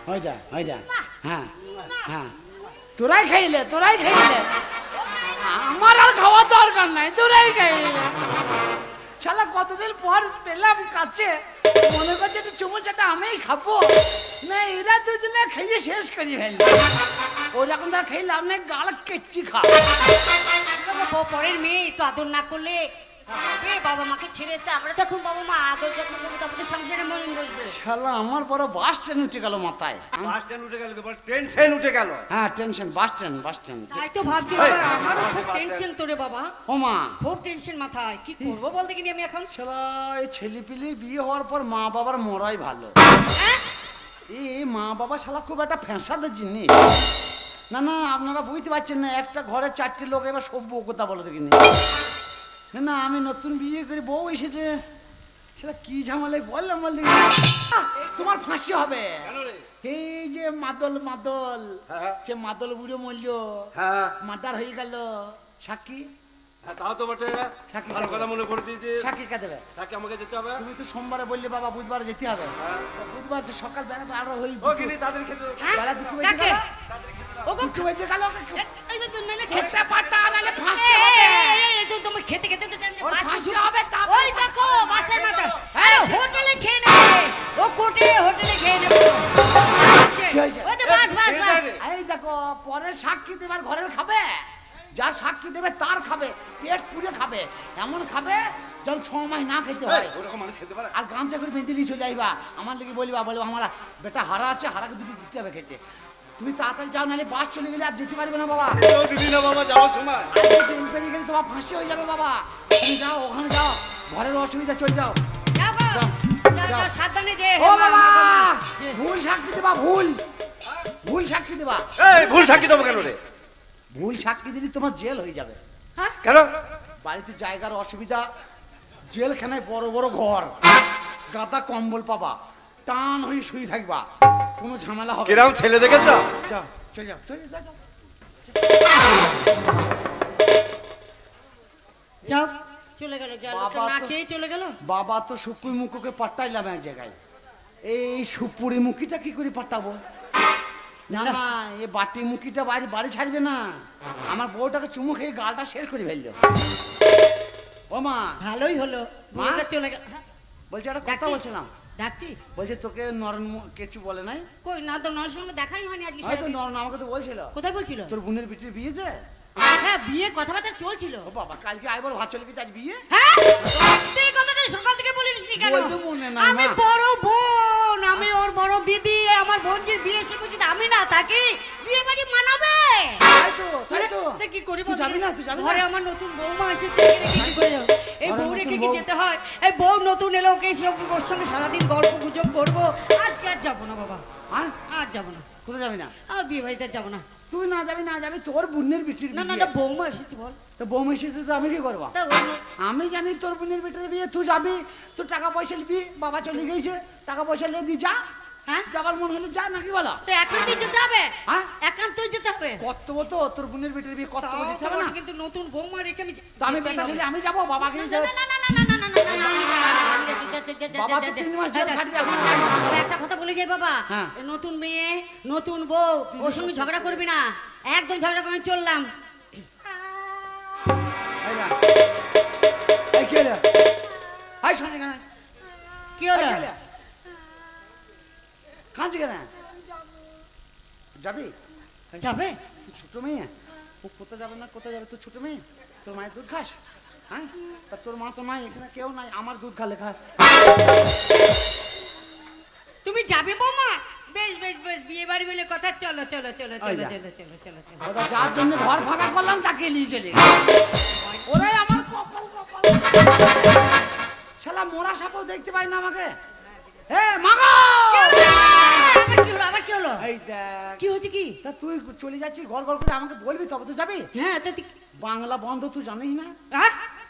হ্যাঁ হ্যাঁ, তোরাই খাইলে আমার আর খাওয়ার দরকার নাই, তোরাই খাইলে। শালা কতদিন পর পেলাম কাছে, মনে করছে চুমু চাটা আমিই খাবো না, এরা দুজনে খেয়ে শেষ করি ফেলবে। ওরকম তার খেয়ে লাভ নেই, গাল কেচি খা। পরের মেয়ে তো আদর না করলে বাবা মাকে ছেড়ে এসে আমরা তখন বাবা মা আদর যত্ন করবো, তারপরে সংসারে মন বসবে। শালা আমার বড় বাস ট্রেন উঠে গেল মাথায়। বাস ট্রেন উঠে গেল, টেনশন উঠে গেল। হ্যাঁ টেনশন, বাস ট্রেন। তাই তো ভাবছি আমারও খুব টেনশন তোরে বাবা। ও মা, খুব টেনশন মাথায়, কি করবো বলতে কিনি আমি এখন। শালা এই ছেলেপিলি বিয়ে হওয়ার পর মা বাবার মরাই ভালো। এই মা বাবা শালা খুব একটা ফ্যাসাদের জিনিস। না না, আপনারা বুঝতে পারছেন না, একটা ঘরে 4টে লোক, এবার সভ্য কথা বলো দেখিনি। না আমি নতুন বিয়ে করে বউ এসেছে, সেটা কি ঝামেলায় বললাম বলতে, তোমার ফাঁসি হবে। এই যে মাদল সে মাদল বুড়ো মূল্য মার্ডার হয়ে গেল, সাক্ষী। তাও তো বটে, ভালো কথা মনে করে দিয়েছে। সাক্ষী কে দেবে? সাক্ষী আমাকে যেতে হবে। তুমি তো সোমবারে বললে বাবা বুধবারে যেতে হবে। বুধবার সকাল বেলা আরো হই তাদের খেতে বেলা দুটো বেজে গেল, দুটো বেজে গেল, খেতে পারতা নালে ফাঁসি হবে। তুমি খেতে খেতে ফাঁসি হবে। ওই দেখো বাসের মাথা, আরে হোটেলে খেয়ে নেবে, ও কোটে হোটেলে খেয়ে নেবে। ওই তো বাস। এই দেখো, পরে সাক্ষী দেবার ঘরের খাবে, যার সাক্ষী দেবে তার খাবে, পেট পুড়ে খাবে, এমন খাবে যেন 6 মাস না খেতে হয়। আর গামছা করে বেঁধে নিয়ে চলে যাইবা, আমার লেগে বলবা আমার বেটা হারা আছে, হারাকে দুটো দিতে হবে খেতে। তুমি তাড়াতাড়ি যাও, নাহলে বাস চলে গেলে আর যেতে পারবে না বাবা। তোমার ফাঁসি হয়ে যাবে বাবা। তুমি যাও, ওখানে যাও, ঘরের অসুবিধা চলে যাও। সাবধানে যে। ও বাবা, ভুল সাক্ষী দেবা, ভুল সাক্ষী দেবা। ভুল সাক্ষী দেবো কেন রে? ভুল সাক্ষী দিলে তোমার জেল হয়ে যাবে। কেন? বাড়িতে জায়গার অসুবিধা, জেলখানায় বড় বড় ঘর, গাদা কম্বল পাবা, টান হয়ে শুয়ে থাকবা, কোনো ঝামেলা হবে। কিরকম ছেলে দেখেছ? যাও, চলে যাও। যাও, চলে গেল, না খেয়ে চলে গেল। বাবা তো সুপুরি মুখকে পাঠাইলাম এক জায়গায়, এই সুপুরি মুখিটা কি করে পাঠাবো? না না, এ বাটি মুখিটা বাড়ি ছাড়বে না, আমার বউটাকে চুমু খেয়ে গালটা শেষ করে ফেললো। ও মা, ভালোই হলো মেয়েটা চলে গেল। বলছি একটা কথা বলছিলাম। ডাকছিস? বলছে তোকে নরন কিছু বলে নাই? কই না তো, নর সঙ্গে দেখাই হয়নি আজকে। হয়তো নরন আমাকে তো বলছিল। কোথায় বলছিল? তোর বোনের বিটির বিয়ে যে। হ্যাঁ, বিয়ে কথাবার্তা চলছিল। ও বাবা, কালকে আইবার ভাত চলে গেছে, আজ বিয়ে। হ্যাঁ, তুই কথাটা সকাল থেকে বলিস নি কেন? আমি বড় বোন, আমি ওর বড় দিদি, আমার বোনজির বিয়ে শিখেছি, আমি না তাকে বিয়ে বাড়ি মানাবে। তাই তো কি করি? তুই যাবি না? ঘরে আমার নতুন বৌমা এসেছে, এই বউ রেখে কি যেতে হয়? এই বউ নতুন এলো, ওকে ওর সঙ্গে সারাদিন গল্প গুজব করবো। আজকে আর যাবো না বাবা, আর যাবো না। কোথায় যাবি না? আর বিয়ে বাড়িতে যাবো না। তুই না যাবি, তোর বোনের বিটির না, বৌমা এসেছি বল। তো বৌমা এসেছে তো আমি কি করবো? আমি জানি তোর বোনের বিটির বিয়ে, তুই যাবি, তোর টাকা পয়সা নিবি, বাবা চলে গেছে, টাকা পয়সা নিয়ে দি যা। হ্যাঁ, যাবার মন হলে যা, নাকি বলো? তো একান্তই যেতে হবে। হ্যাঁ, একান্তই যেতে হবে। কর্তব্য তো, তোর বোনের বিটির বিয়ে কর্তব্য দিতে হবে না? কিন্তু নতুন বৌমা রেখে আমি তো আমি বেটা ছেলে, আমি যাবো, বাবাকে একটা কথা বলে যাই বাবা, নতুন মেয়ে নতুন বউ, ওর সঙ্গে ঝগড়া করবি না, একদম ঝগড়া করে চললাম। কি হলো? কাঁদছি কেন? যাবি? যাবে? ছোট মেয়ে, ও কোথায় যাবে না, কোথায় যাবে? তোর ছোট মেয়ে, তোর মায়ের দুধ খাস? হ্যাঁ, তা তোর মা তো নাই, এখানে কেউ নাই, আমার দুধ খালে খা। তুমি যাবে বৌমা? বেশ বেশ বেশ, বিয়ে বাড়ি বলে কথা, চলো চলো চলো চলো চলো চলো চলো চলো। যার জন্য ঘর ফাঁকা করলাম তাকে নিয়ে চলে ওরাই আমার কপাল। শালা মোরা সাপও দেখতে পাই না আমাকে। আবার কি হলো? এই দেখ, কি হচ্ছে? কি তা তুই চলে যাচ্ছিস ঘর ঘর করে, আমাকে বলবি তবে তো যাবি। হ্যাঁ, বাংলা বন্ধ, তুই জানিস না?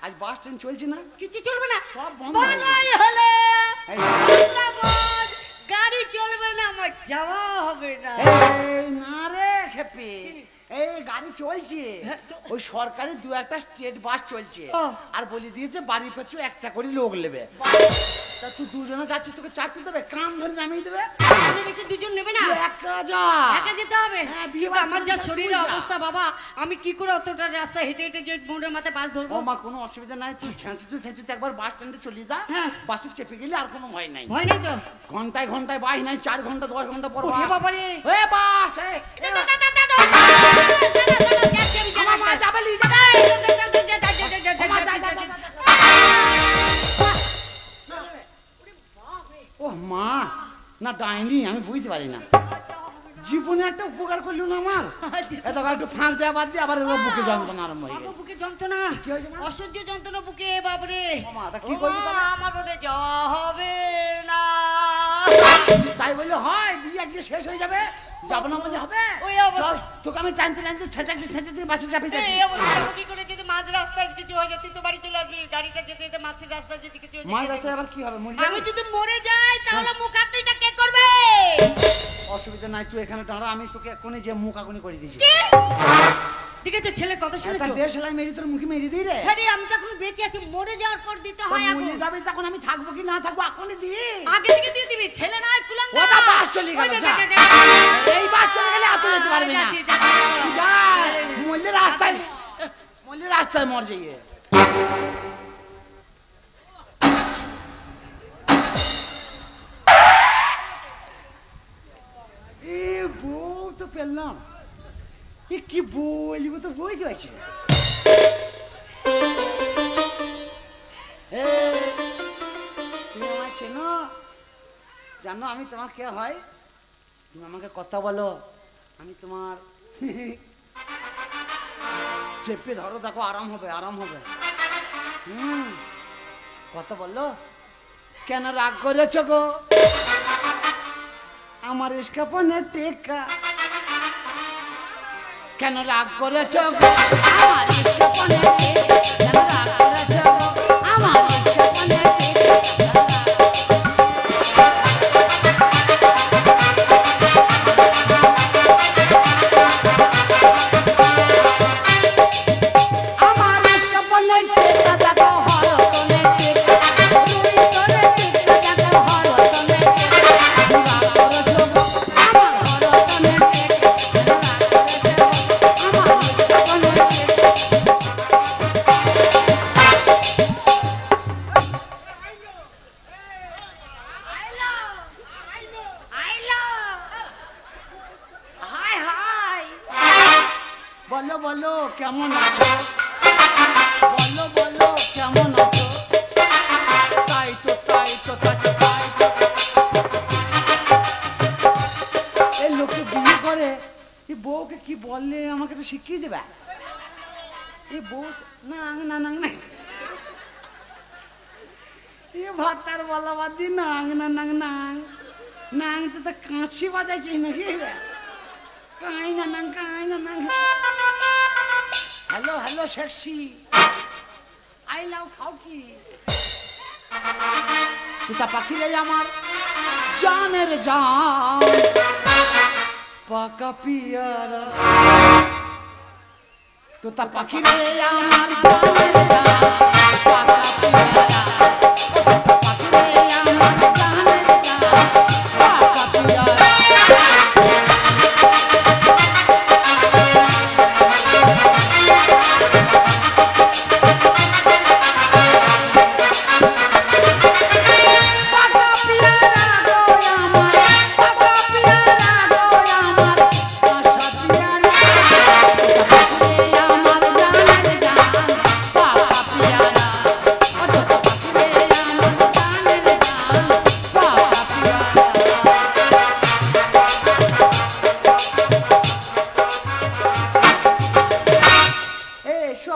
আজ বাস ট্রেন চলছে না, কিছু চলবে না, সব বন্ধ। গাড়ি চলবে না, আমার যাওয়া হবে না। না রে খেপি, এই গাড়ি চলছে, ওই সরকারি 2-1টা স্টেট বাস চলছে, আর বলে দিয়েছে বাড়ি পিছু একটা করে লোক নেবে। তা তুই দুজনে যাচ্ছিস, তোকে চাকরি দেবে, কান ধরে নামিয়ে দেবে। বেশি দুজন নেবে না, যা। একা যেতে হবে? হ্যাঁ, বিয়ে কিন্তু বাড়ি আমার চলে যা যা, শরীরের তুই যা। অবস্থা বাবা, আমি কি করে অতটা রাস্তা হেঁটে হেঁটে যে মোড়ের মাথায় বাস ধরবো? ও মা, কোনো অসুবিধা নাই, তুই ছেঁচুতে একবার বাস স্ট্যান্ডে চলে যা। হ্যাঁ। বাসে চেপে গেলে আর কোনো ভয় নাই। ভয় নেই তো? ঘন্টায় ঘন্টায় বাস নাই, 4 ঘন্টা 10 ঘন্টা পর ওরে বাস। বাবা রে। এ বাস, এ, এ, আমার মা যাবে, নিয়ে যাবে। ও মা, না ডাইনি, আমি বুঝতে পারি না। জীবনে একটা উপকার করলো না আমার। এত একটু ফাঁক দেওয়া বাদ দিয়ে আবার এরকম বুকে যন্ত্রণা আরম্ভ হয়ে গেল। বুকে যন্ত্রণা, কি হয়েছে মা? অসহ্য যন্ত্রণা বুকে বাবরে। ও মা, তা কি করবি তাহলে? আমার বোধহয় যাওয়া হবে না। তাই বললে হয়? বিয়ে আজকে শেষ হয়ে যাবে, যাবো না বলে হবে? ওই অবস্থা। চল, তোকে আমি টানতে টানতে ছেঁচাতে বাসে চাপিয়ে দিয়েছি। এই অবস্থায় কি করে যদি মাঝ রাস্তায় কিছু হয়ে যায়, তুই তো বাড়ি চলে আসবি। গাড়িটা যেতে যেতে মাঝ রাস্তায় যদি কিছু হয়ে মার যায়, রাস্তায় আবার কি হবে? মরে আমি যাবি? যদি মরে যাই তাহলে মুখ হাতটা কে করবে? অসুবিধা নাই, তুই এখানে দাঁড়া, আমি তোকে এক্ষুনি যে মুখ আগুনি করে দিয়েছি। দেখেছো ছেলে কথা একটা শুনেছো? 1.5 সেলাই মেরি তোর মুখে মেরে দিই রে। হ্যাঁ রে, আমি তো এখন বেঁচে আছি, মরে যাওয়ার পর দিতে হয়। এখন মরে যাবে তখন আমি থাকবো কি না থাকবো এখনই দি। আগে থেকে দিয়ে দিবি, ছেলে নয় কুলাঙ্গা। ওটা বাস চলে গেল, যা। এই বাস চলে গেলে এত যেতে পারবি না। যা, মরলে রাস্তায় মর যাইয়ে। এ বউ তো পেলাম, এ কি বলবো তো বুঝতে পারছি না। তুমি আমায় চেনো, জানো আমি তোমার কে হয়? তুমি আমাকে কথা বলো, আমি তোমার চেপে ধরো, দেখো আরাম হবে, আরাম হবে। কথা বললো, কেন রাগ করেছ গো আমার ইস্কাপনের টেকা? কেন রাগ করেছ গো আমার ইস্কাপনের টেকা? কেন রাগ করেছ গো আমার ইস্কাপনের টেকা? বলো বলো কেমন আছো, বলো বলো কেমন আছো, তাই তো তাই তো তাই তো তাই তো। এই লোকে বিয়ে করে, এই বউকে কি বললে আমাকে তো শিখিয়ে দেবে। এই বউ না না না না, এ ভাতার বলা বাদ দি নাং না নাং নাং নাং, তো তা কাঁচি বাজাইছিস নাকি? কাই না নাং, কাই না নাং। Hello hello sexy, I love ফাউকি। তুতা পাখি রে আমার জানের জান, পাকা পিয়ারা। তুতা পাখি রে আমার জানের জান, পাকা পিয়ারা। পাখি রে আমার জানের জান, পাকা পিয়ারা।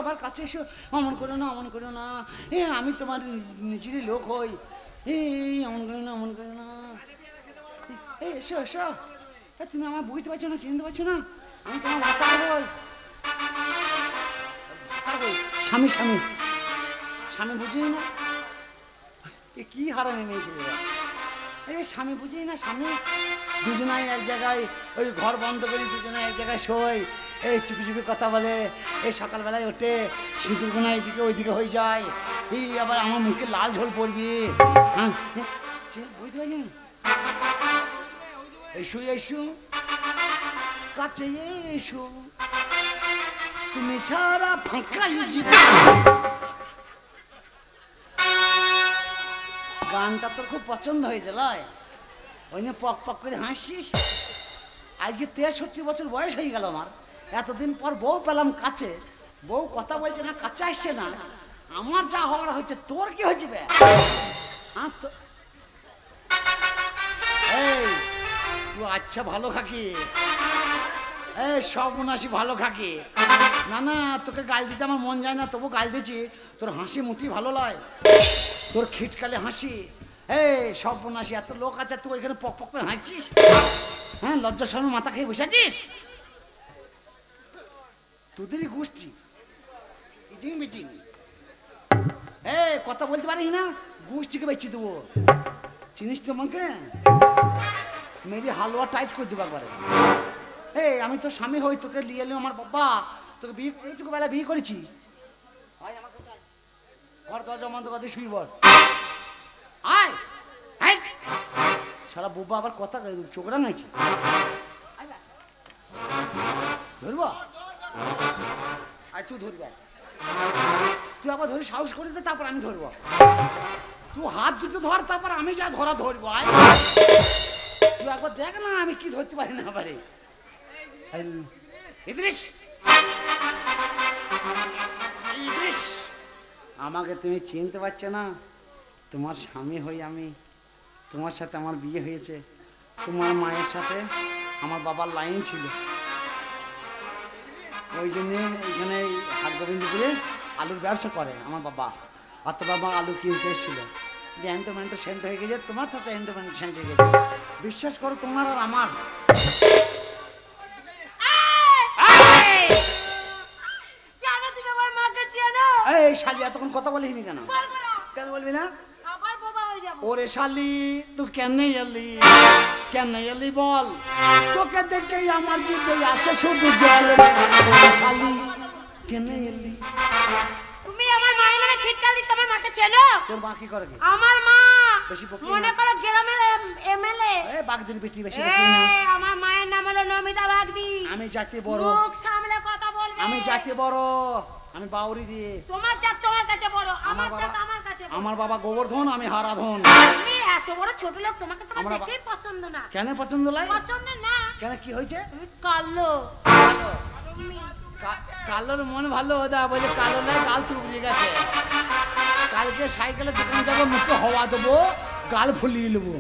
আমার কাছে এসো, অমন করো না, অমন করো না, আমি তোমার নিজেরই লোক হই, অমন করো না, অমন করো না। এসো এসো, তুমি আমার বুঝতে পারছো না, চিনতে পারছো না? আমি তোমার ভাতা হই, স্বামী স্বামী স্বামী বুঝি না, এ কি হারামি নিয়েছিল? এই স্বামী বুঝি না, স্বামী দুজনাই এক জায়গায়, ওই ঘর বন্ধ করি দুজনে এক জায়গায় শোয়, এই চুপি চুপি কথা বলে, এই সকালবেলায় ওঠে সিঁদুর গোনা এইদিকে ওইদিকে হয়ে যায়, এই আবার আমার মুখে লাল ঝোল পড়বি। হ্যাঁ বুঝতে পারছি, এসু এসু কাছে এসো, তুমি ছাড়া ফাঁকাই জীবন। গানটা তোর খুব পছন্দ হয়েছে লয়, ওই নিয়ে পক পক করে হাসিস। আজকে 63 বছর বয়স হয়ে গেল আমার, এতদিন পর বউ পেলাম কাছে, বউ কথা বলছে না, কাছে আসছে না। আমার যা হওয়ার হয়েছে, তোর কি হয়েছে বে? এই তুই আচ্ছা ভালো খাকি, এই সব মনাসি ভালো খাকি। না না, তোকে গাল দিতে আমার মন যায় না, তবু গাল দিচ্ছি। তোর হাসি মুটি ভালো লয়, তোর খিটকালে হাসি। এই সব মনাসি, এত লোক আছে, তুই এখানে পক পক করে হাসছিস? হ্যাঁ, লজ্জা শরম মাথা খেয়ে বসে আছিস? তোদেরই গোষ্ঠী ইটিং মিটিং। এই কথা বলতে পারিস না, গোষ্ঠীকে বেঁচে দেবো। চিনিস তো আমাকে, মেরি হালুয়া টাইট করে দেবো একবারে। এই আমি তো স্বামী হই, তোকে নিয়ে এলাম আমার বাবা, তোকে বিয়ে করেছি, বেলা বিয়ে করেছি। ঘর দরজা বন্ধ করে শুই বল। আয় আয়, সারা বোবা আবার কথা চোখ রাঙাইছে। ধরব, আর তুই ধরবি, তুই আবার ধরে সাহস করে দে, তারপর আমি ধরবো। তুই হাত দুটো ধর, তারপর আমি যা ধরা ধরবো। আয় তুই একবার দেখ না আমি কি ধরতে পারি না পারি। ইদ্রিস, ইদ্রিস, আমাকে তুমি চিনতে পারছো না? তোমার স্বামী হই আমি, তোমার সাথে আমার বিয়ে হয়েছে। তোমার মায়ের সাথে আমার বাবার লাইন ছিল, ওই জন্যে এখানে হাট গোবিন্দপুরে আলুর ব্যবসা করে আমার বাবা। আর তো বাবা আলু কিনতে এসেছিল, যে এন্টোমেন্টো সেন্ট হয়ে গেছে, তোমার সাথে এন্টোমেন্টো সেন্ট হয়ে গেছে। বিশ্বাস করো, তোমার আর আমার। এই শালি, এতক্ষণ কথা বলিনি কেন? কেন বলবি না? ওরে শালি, তুই কেন এলি, কেন এলি বল? তোকে দেখে আমার জিভে আসে শুধু জল। শালি কেন এলি? তুমি আমার মায়ের নামে খিটকাল দিচ্ছ, আমার মাকে চেনো? তোর মা কি করে? আমার মা বেশি বকি মনে করো গ্রামের এমএলএ। এ বাগদির বেটি, বেশি বকি না। আমার মায়ের নাম হলো নমিতা বাগদি। আমি জাতি বড়, মুখ সামলে কথা বলবে। আমি জাতি বড়, আমি বাউরি দিয়ে। তোমার জাত তোমার কাছে বড়, আমার বাবা, জাত আমার কাছে বড়। আমার বাবা গোবর্ধন, আমি হারাধন। তুমি এত বড় ছোট লোক, তোমাকে তো আমরা দেখেই পছন্দ না। কেন পছন্দ লাগে? পছন্দ না? কেন, কি হয়েছে? তুমি কালো। কালো? তুমি কালোর মন ভালো দা, বলে কালো লাই গাল চুবলি গেছে। কালকে সাইকেলে দোকান যাবো, মুখে হওয়া দেবো, গাল ফুলিয়ে নেবো।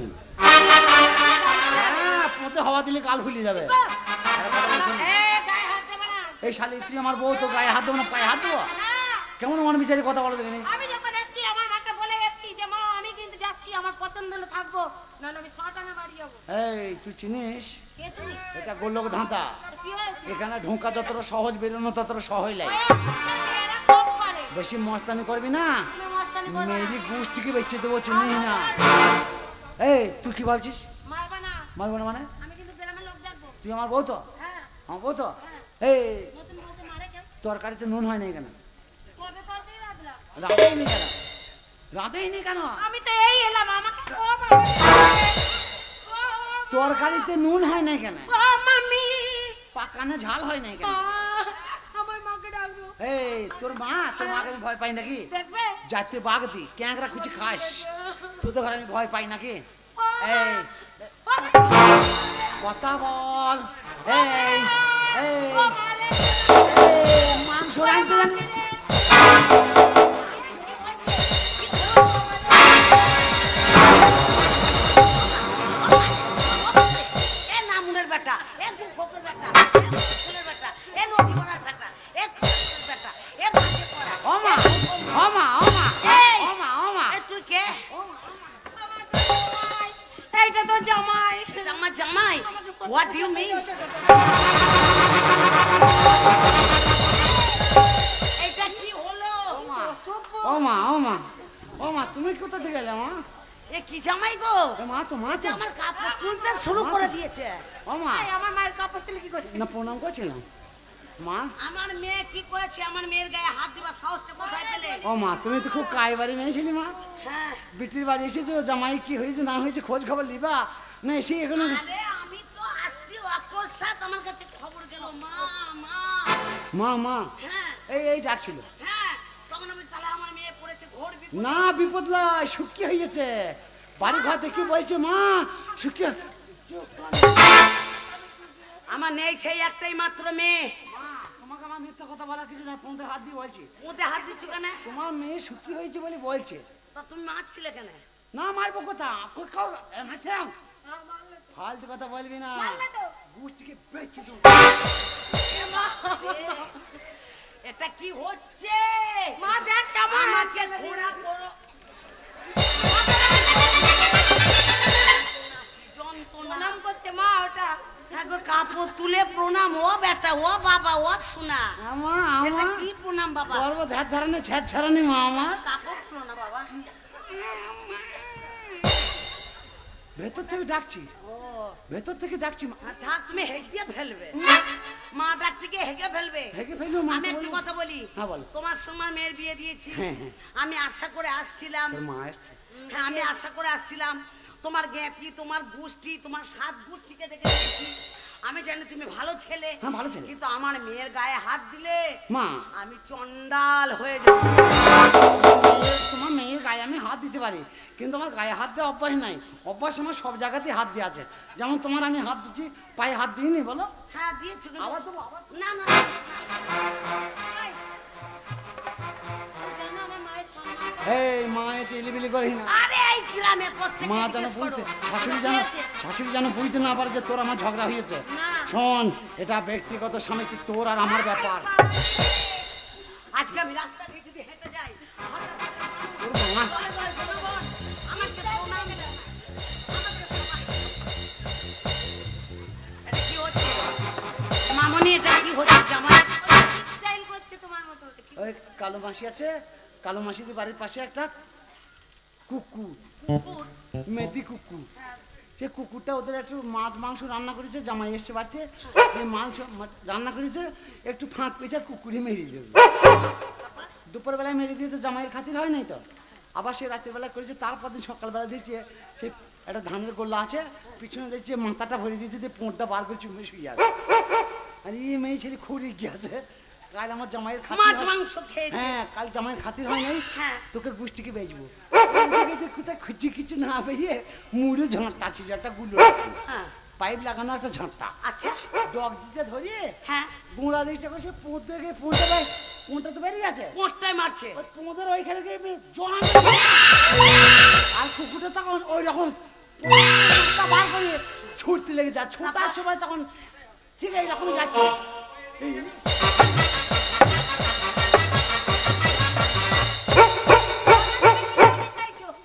হ্যাঁ, মুখে হাওয়া দিলে গাল ফুলিয়ে যাবে। গায়ে হাত দেবে না। এই শালি, তুই আমার বউ, তো গায়ে হাত দেবো না পায়ে হাত দেবো? না, কেমন মন বিচারে কথা বলে দেবেন? আমি যখন এসছি আমার মাকে বলে এসছি যে মা আমি কিন্তু যাচ্ছি, আমার পছন্দ হলে থাকবো, নাহলে আমি 100 টাকা বাড়ি যাবো। এই তুই চিনিস, কে তুমি? এটা গোলক ধাঁধা। কি হয়েছে? এখানে ঢোকা যতটা সহজ, বেরোনো ততটা সহজ লাগে। এরা সব পারে। বেশি মস্তানি করবি না, তুমি মস্তানি করো না। মেয়েলি গোষ্ঠীকে বেঁচে দেবো, চিনিস না? এই তুই কি ভাবছিস? মারবা না। মারবো না মানে? আমি কিন্তু গ্রামের লোক দেখবো। তুই আমার বউ তো? হ্যাঁ, আমার বউ তো? হ্যাঁ। এই নতুন বউকে মারে কেউ? তরকারিতে নুন হয় না কেন? কবে করতেই রাখলাম। রাঁধেইনি কেন? রাঁধেইনি কেন? আমি তো এই এলাম, আমাকে ও মামি। তরকারিতে নুন হয় না কেন? ও মামি। পাকানে ঝাল হয় না কেন? আমার মাকে ডাকবো। এই তোর মা, তোর মাকে আমি ভয় পাই নাকি? দেখবে? যাতে বাঘ দি ক্যাংরা খুঁজে খাস, তোদের ঘরে আমি ভয় পাই নাকি? এই কথা বল। এই এই মাংস রাঁধতে জানি? এ নামুনের বেটা, এ দুঃখের বেটা, এ দুঃখের বেটা, এ নদীমার বেটা, এ খুশির বেটা, এ মাঝে পড়া। ওমা ওমা ওমা এই! ওমা ওমা, এ তুই কে? এইটা তো জামাই। এটা আমার জামাই। What do you mean? এটা কি হলো? ওমা ওমা ওমা, তুমি কোথা থেকে এলে মা? এ কি জামাই গো? এ মা তো, মা তো। আমার কাপড় তুলতে শুরু করে দিয়েছে। ওমা, এই আমার মায়ের কাপড় তুলে কি করছিস? না প্রণাম করছিলাম মা। আমার মেয়ে কি করেছে? আমার মেয়ের গায়ে হাত দিবার সাহসটা কোথায় পেলে? ও মা, তুমি তো খুব কাই বাড়ি মেয়েছিলি মা। হ্যাঁ। বিটির বাড়ি এসেছো, জামাই কি হয়েছে না হয়েছে খোঁজ খবর লিবা না? এসে এখানে আরে আমি তো আসছি অকস্মাৎ, আমার কাছে খবর মা মা হ্যাঁ এই ডাকছিল। হ্যাঁ তখন আমি তাহলে আমার মেয়ে পড়েছে ঘোর বিপদ। না বিপদ নয়, সুখী হয়েছে। বাড়ি ঘর থেকে বলছে মা সুখী। আমার নেই সেই একটাই মাত্র মেয়ে। মা তোমাকে আমার মিথ্যা কথা বলা কিছু না, ফোনতে হাত দিয়ে বলছি। ওতে হাত দিচ্ছ কেন? তোমার মেয়ে সুখী হয়েছে বলে বলছে। তা তুমি মারছিলে কেন? না মারবো কথা ফালতু কথা বলবি না, গুষ্টিকে বেঁচে দেবো। এটা কি হচ্ছে? মা দেখ কেমন আমাকে ঘোড়া করো যন্ত্রণা। প্রণাম করছে মা ওটা। দেখো কাপড় তুলে প্রণাম। ও বেটা, ও বাবা, ও শোনা। এটা কি প্রণাম বাবা? গর্ব ধ্যার ধারণে ছ্যাট ছাড়ানি মা আমার। কাপড় প্রণাম বাবা। ভেতর থেকে ডাকছি, ও ভেতর থেকে ডাকছি। থাক, তুমি হেগে ফেলবে। মা ডাক থেকে হেগে ফেলবে। হেগে ফেলবো মা। আমি একটু কথা বলি। হ্যাঁ বলো। তোমার সঙ্গে মেয়ের বিয়ে দিয়েছি। হ্যাঁ, হ্যাঁ। আমি আশা করে আসছিলাম। তোর মা এসছে। হ্যাঁ আমি আশা করে আসছিলাম। তোমার জ্ঞাতি, তোমার গোষ্ঠী, তোমার 7 গোষ্ঠীকে দেখে গেছি। আমি জানি তুমি ভালো ছেলে। হ্যাঁ ভালো ছেলে। কিন্তু আমার মেয়ের গায়ে হাত দিলে মা আমি চন্ডাল হয়ে যাব। তোমার মেয়ের গায়ে আমি হাত দিতে পারি, কিন্তু আমার গায়ে হাত দেওয়া অভ্যাস নাই। অভ্যাস আমার সব জায়গাতেই হাত দিয়ে আছে। যেমন তোমার আমি হাত দিচ্ছি, পায়ে হাত দিইনি বলো। হ্যাঁ দিয়েছো কিন্তু আবার দেবো, আবার না না জানো আমার মায়ের সম্মান। এই মা চিলিবিলি করি না। আরে এই গ্রামে প্রত্যেক মা যেন বুঝতে, শাশুড়ি যেন বুঝতে না পারে যে তোর আমার ঝগড়া হয়েছে। না। শোন, এটা ব্যক্তিগত স্বামী, তোর আর আমার ব্যাপার। আজকে আমি রাস্তা দিয়ে যদি হেঁটে যাই তোর মা আমাকে প্রণাম দেন। এটা কি হচ্ছে মামনি? এটা কি হচ্ছে জামাই? স্টাইল করছে তোমার মতো ওটা কি? ওই কালো মাসি আছে, কালো মাসিদের বাড়ির পাশে একটা কুকুর, কুকুর? মেদি কুকুর। সে কুকুরটা ওদের একটু মাছ মাংস রান্না করেছে, জামাই এসছে বাড়িতে, মাংস রান্না করেছে, একটু ফাঁক পেয়েছে, কুকুরে মেরে দেবে। দুপুরবেলায় মেরে দিয়ে তো জামাইয়ের খাতির হয় নাই তো, আবার সে রাত্রিবেলা করেছে। তারপর দিন সকালবেলা দিয়েছে, সে একটা ধানের গোল্লা আছে, পিছনে দেখছে মাথাটা ভরে দিয়েছে, দিয়ে পোঁটটা বার করে চুমে শুয়ে আছে। আর এই মেয়ে ছেলে খুঁড়ে গিয়েছে, কাল আমার জামাইয়ের মাছ খাতির। মাংস খেয়েছে? হ্যাঁ, কাল জামাইয়ের খাতির হয় নাই, হ্যাঁ। তোকে গুষ্টিকে বেচবো। কোথায় খুঁজি কিছু না পেয়ে মুড়ে ঝাঁটটা ছিল, একটা গুলো হ্যাঁ পাইপ লাগানো একটা ঝাঁটটা। আচ্ছা ডগ দিতে ধরিয়ে হ্যাঁ গুঁড়া দিচ্ছে, সে পোঁতে গিয়ে পোঁতে পাই, পোঁতে তো বেরিয়ে আছে। কোটটাই মারছে? ওই পোঁতের ওইখানে গিয়ে জল, আর কুকুরটা তখন ওই রকম বার করে ছুটতে লেগে যায়। ছোটার সময় তখন ঠিক এইরকমই যাচ্ছে।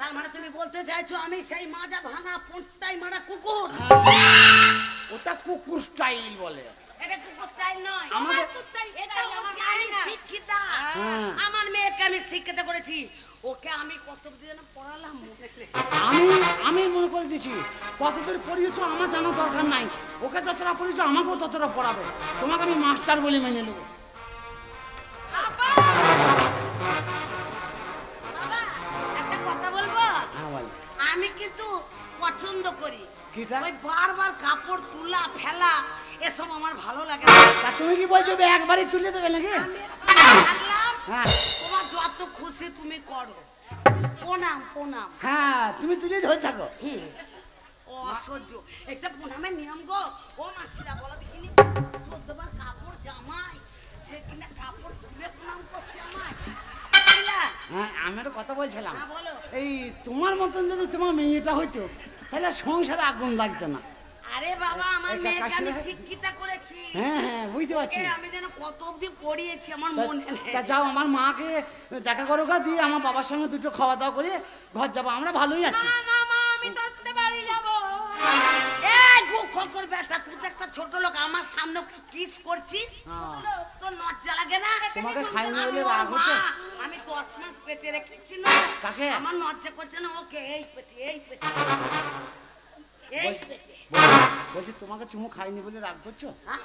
তার মানে তুমি বলতে চাইছো আমি সেই মাজা ভাঙা পোঁটটাই মারা কুকুর? ওটা কুকুর স্টাইল বলে। এটা কুকুর স্টাইল নয়। আমাদের এটা হচ্ছে আমি শিক্ষিতা। হ্যাঁ। আমার মেয়েকে আমি শিক্ষিত করেছি। ওকে আমি কত দিন পড়ালাম মনে রেখে। আমি মনে করে দিচ্ছি, কতদূর পড়িয়েছ আমার জানা দরকার নাই। ওকে যতটা পড়িয়েছ আমাকেও ততটা পড়াবে। তোমাকে আমি মাস্টার বলে মেনে নেবো। বাবা একটা কথা বলবো? হ্যাঁ বল। আমি কিন্তু পছন্দ করি। কিটা? ওই বারবার কাপড় তোলা ফেলা এসব আমার ভালো লাগে না। তা তুমি কি বলছো একবারই তুলে দেবে নাকি? আমি থাকলাম, হ্যাঁ তোমার যত খুশি তুমি করো। প্রণাম প্রণাম। হ্যাঁ, তুমি তুলে ধরে থাকো। অসহ্য একটা প্রণামের নিয়ম গো। ও মাসিরা বলো দেখিনি, 14 বার কাপড় জামাই, সে কিনা কাপড় তুলে প্রণাম করছে আমায়। বুঝলা? হ্যাঁ, আমি একটা কথা বলছিলাম, হ্যাঁ, বলো। এই তোমার মতন যদি তোমার মেয়েটা হইতো তাহলে সংসারে আগুন লাগতো না। আরে বাবা আমার এটা মেয়েকে আমি কাশিরা- শিক্ষিতা করেছি। হ্যাঁ হ্যাঁ, বুঝতে পারছি। ওকে আমি যেন কত অবধি পড়িয়েছি আমার তা- মনে নেই। তা যাও, আমার মাকে দেখা করো গা, দিয়ে আমার বাবার সঙ্গে দুটো খাওয়া দাওয়া করে ঘর যাবো। আমরা ভালোই আছি। না না মা আমি তো আসতে বাড়ি যাবো। এই গো খকর বেটা, তুই তো একটা ছোট লোক, আমার সামনে কিস করছিস? হ্যাঁ। তোর লজ্জা লাগে না? তোমাকে খাইনি আমি বলে ওর রাগ মা, হচ্ছে? আমি 10 মাস পেটে রেখেছি না। কাকে? আমার লজ্জা করছে না? ওকে এই পেটে এই পেটে এই পেটে। বলছি তোমাকে চুমু খাইনি বলে রাগ করছো? হ্যাঁ?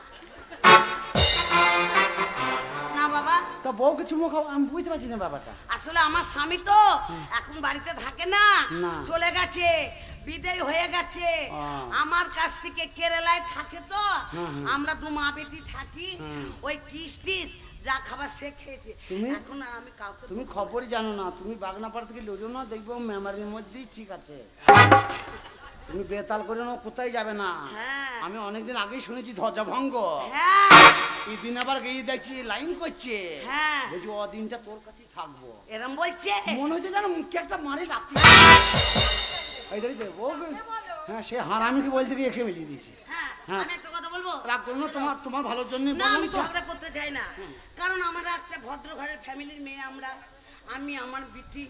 না বাবা, তা বউকে চুমু খাও, আমি বুঝতে পারছি না ব্যাপারটা। আসলে আমার স্বামী তো এখন বাড়িতে থাকে না, না। চলে গেছে, বিদেয় হয়ে গেছে। ও। আমার কাছ থেকে কেরালায় থাকে তো, হুম, হুম। আমরা দু মা বেটি থাকি, হুম। ওই কিস্টিস যা খাবার সে খেয়েছে। তুমি? এখন আর আমি কাউকে তুমি খবরই জানো না, তুমি বাগনাপাড়া থেকে লোজো না, দেখবো মেমারির মধ্যেই ঠিক আছে। তুমি বেতাল করে না, কোথায় যাবে না। হ্যাঁ। আমি অনেকদিন আগেই শুনেছি ধ্বজাভঙ্গ, হ্যাঁ এই দিন আবার গিয়ে দেখছি লাইন করছে। হ্যাঁ বলছি অদিনটা তোর কাছেই থাকবো। এরম বলছে। মনে হচ্ছে যেন মুখে একটা মারি রাখতে। এই দেখি ও, হ্যাঁ সে হারামিকে বলতে গিয়ে খেয়ে মিলিয়ে দিয়েছে। হ্যাঁ হ্যাঁ। আমি একটা কথা বলবো। রাগ করো না, তোমার তোমার ভালোর জন্য না আমি ঝগড়া করতে চাই না, কারণ আমরা একটা ভদ্র ঘরের ফ্যামিলির মেয়ে, আমরা আমি আমার বিটি,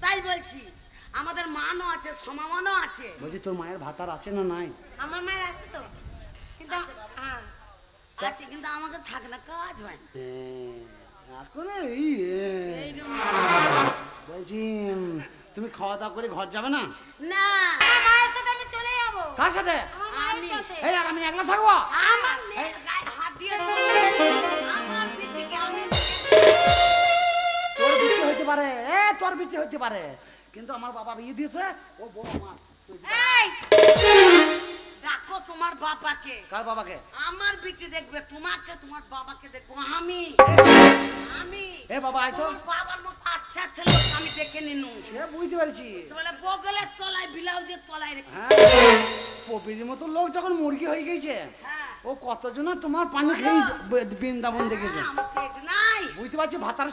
তাই বলছি আমাদের মানও আছে, সম্মানও আছে। বলছি তোর মায়ের ভাতার আছে না নাই? আমার মায়ের আছে তো, কিন্তু হ্যাঁ আছে কিন্তু আমাকে থাক না, কাজ হয় না। এখন এই বলছি তুমি খাওয়া দাওয়া করে ঘর যাবে না? না আমার মায়ের সাথে আমি চলে যাবো। কার সাথে? আমার মায়ের আমি- সাথে। এই আর আমি একলা থাকবো? আমার মেয়ের গায়ে হাত দিয়েছে, আমার বিটিকে আমি তোর বিচি হইতে পারে, তোর বিচি হইতে পারে, কিন্তু আমার বাবা বিয়ে দিয়েছে, ও বউ আমার। এই ডাকো তোমার বাবাকে। কার বাবাকে? আমার বিটি দেখবে তোমাকে, তোমার বাবাকে দেখবো আমি। আমি এ বাবা আয় তো। তোমার বাবার মতো আচ্ছা ছেলে আমি দেখে নিনু। সে বুঝতে পারছি। বলে বগলের তলায় ব্লাউজের তলায় রেখে। হ্যাঁ, পপির মতো লোক যখন মুরগি হয়ে গেছে, হ্যাঁ ও কতজন তোমার পানি খেয়ে বৃন্দাবন দেখেছে। আমার পেজ নাই। বুঝতে পারছি ভাতার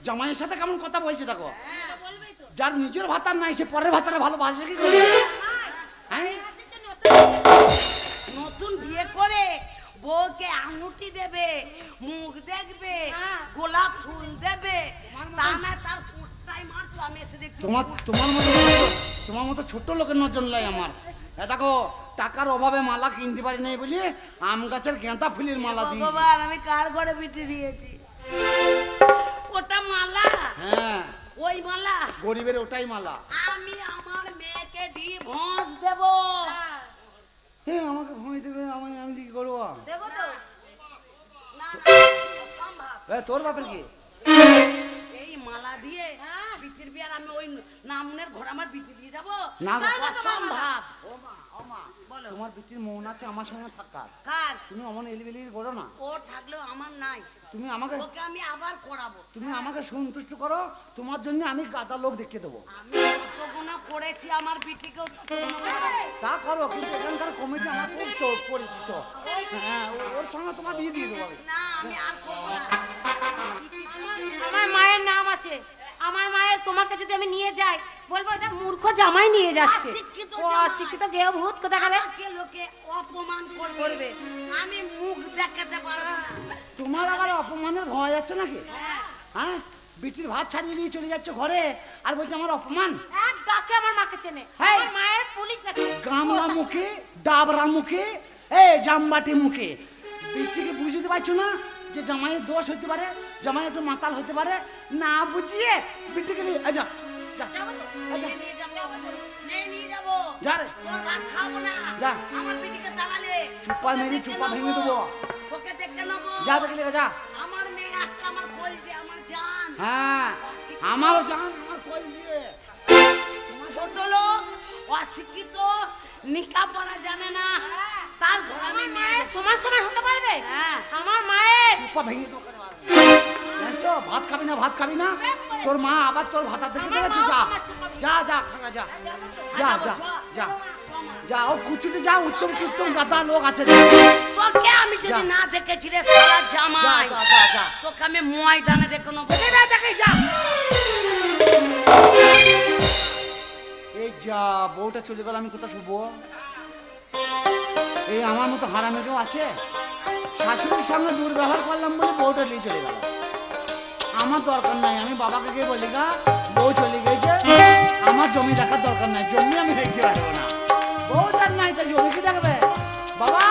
জামাইয়ের সাথে কেমন কথা বলছে দেখো। হ্যাঁ, বলবেই তো। যার নিজের ভাতার নাই সে পরের ভাতারে ভালোবাসে কি করে? হ্যাঁ? নতুন বিয়ে করে বউকে আঙুটি দেবে, মুখ দেখবে, হ্যাঁ। গোলাপ ফুল দেবে, তা না তার কুর্তায় মারছো। আমি এসে দেখছি তোমার মতো ছোট্ট লোকের নজর লাই আমার। দেখো টাকার অভাবে মালা কিনতে পারি নাই বলি আম গাছের গেঁদা ফুলের মালা দিয়েছি। ভগবান আমি কার ঘরে বিটি দিয়েছি? ওটা মালা, হ্যাঁ ওই মালা গরিবের ওটাই মালা। আমি আমার মেয়েকে ডিভোর্স দেব। হ্যাঁ আমাকে ভয় দেবে, আমি কি করবো? দেবো তো। না না অসম্ভব। তোর বাপের কি? এই মালা দিয়ে বিটির বিয়ার আমি ওই নামনের ঘরে আমার বিটি দিয়ে যাবো? না গো। অসম্ভব। বলো তোমার বিটির মন আছে আমার সঙ্গে থাকার, কার? তুমি অমন এলিবেলির করো না। ও থাকলেও আমার নাই, তুমি আমাকে ওকে আমি আবার করাবো। তুমি আমাকে সন্তুষ্ট করো, তোমার জন্য আমি গাদা লোক দেখিয়ে দেবো। আমি কত গুণা করেছি আমার বিটিকেও তত গুণা করাবো। তা করো, কিন্তু এখানকার কমিটি আমার খুব পরিচিত। হ্যাঁ ওর সঙ্গে তোমার বিয়ে দিয়ে দেবো আমি। না আমি আর করবো না। আমার মায়ের নাম আছে, আমার মায়ের তোমাকে যদি আমি নিয়ে যাই বলবো এটা মূর্খ জামাই নিয়ে যাচ্ছে। অশিক্ষিত ও জামাই। অশিক্ষিত গেও ভূত কোথা গেলে। আমাকে লোকে অপমান করবে, আমি মুখ দেখাতে পারবো না। তোমার আবার অপমানের ভয় আছে নাকি? হ্যাঁ বিটির ভাত ছাড়িয়ে দিয়ে চলে যাচ্ছে ঘরে আর বলছে আমার অপমান। এক ডাকে আমার মাকে চেনে, হেই! আমার মায়ের পুলিশ আছে। গামলা মুখে, ডাবরা মুখে, জামবাটি মুখে, বিটিকে বুঝতে পারছো না যে জামাইয়ের দোষ হতে পারে, জামাই একটু মাতাল হতে পারে, না বুঝিয়ে বিটিকে নিয়ে যা যা যাবো তো। মেয়ে নিয়ে যাবো, মেয়ে নিয়ে যাবো। যা রে। তোর ভাত খাবো না। যা। আমার বিটিকে তাড়ালে চুপা মেরে চুপা ভেঙে দেবো। তোকে দেখতে নেবো। যা দেখে লেগে যা। আমার মেয়ে একটা, আমার বলছে আমার জান। হ্যাঁ আমারও জান, আমার কই দিয়ে ছোট লোক, অশিক্ষিত, নিকা পড়া জানে না, তার ঘর আমি আমার নিয়ে মায়ের যাবো। সমান সমান হতে পারবে। হ্যাঁ। আমার মায়ের চুপা ভেঙে দেবো। জানিস তো, ভাত খাবি না, ভাত খাবি না, তোর মা আবার তোর ভাতা থেকে আমার দেবে, তুই মাও যা আমার চুপা ভেঙে যা যা খাগা যা যা যাবো, যা চ। যা চমা। যা ও কুচুটি যা, উত্তম উত্তম গাদা লোক আছে। তোকে আমি যদি যা। না দেখেছি রে সারা যা জামাই, যা যা যা তোকে আমি ময়দানে দেখে নেবো। যা। এই যা বউটা চলে গেল, আমি কোথায় শুবো? এই আমার মতো হারামি কেউ আছে? শাশুড়ির সঙ্গে দুর্ব্যবহার করলাম বলে বউটা নিয়ে চলে গেল। আমার দরকার নাই, আমি বাবাকে গিয়ে বলি গা বউ চলে গেছে, আমার জমি দেখার দরকার নাই, জমি আমি দেখতে পারবো না। বউ তার নাই, তার জমি কি দেখবে? বাবা